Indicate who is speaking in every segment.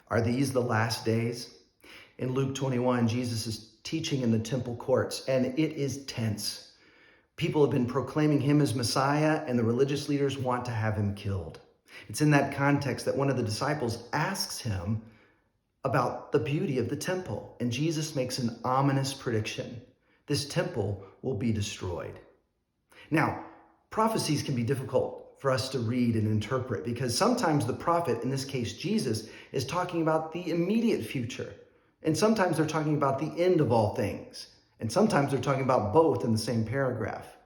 Speaker 1: Are these the last days? In Luke 21, Jesus is teaching in the temple courts, and it is tense. People have been proclaiming him as Messiah, and the religious leaders want to have him killed. It's in that context that one of the disciples asks him about the beauty of the temple, and Jesus makes an ominous prediction. This temple will be destroyed. Now, prophecies can be difficult for us to read and interpret because sometimes the prophet, in this case Jesus, is talking about the immediate future. And sometimes they're talking about the end of all things. And sometimes they're talking about both in the same paragraph.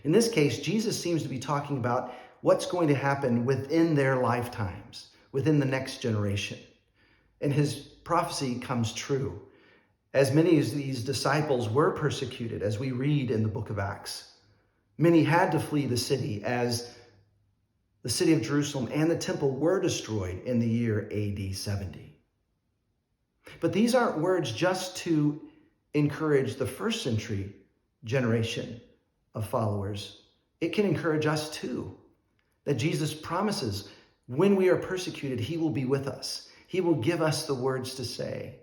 Speaker 1: In this case, Jesus seems to be talking about what's going to happen within their lifetimes, within the next generation. And his prophecy comes true. As many as these disciples were persecuted, as we read in the book of Acts, many had to flee the city as the city of Jerusalem and the temple were destroyed in the year AD 70. But these aren't words just to encourage the first century generation of followers. It can encourage us too, that Jesus promises when we are persecuted, he will be with us. He will give us the words to say,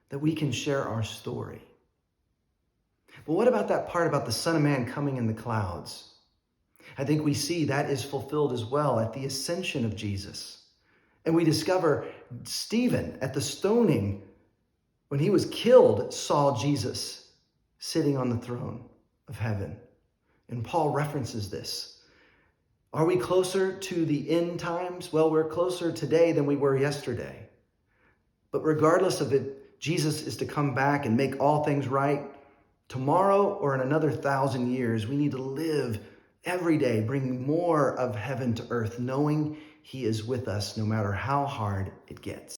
Speaker 1: that we can share our story. But what about that part about the Son of Man coming in the clouds? I think we see that is fulfilled as well at the ascension of Jesus. And we discover Stephen at the stoning, when he was killed, saw Jesus sitting on the throne of heaven. And Paul references this. Are we closer to the end times? Well, we're closer today than we were yesterday. But regardless of it, Jesus is to come back and make all things right. Tomorrow or in another 1,000 years, we need to live every day, bringing more of heaven to earth, knowing he is with us no matter how hard it gets.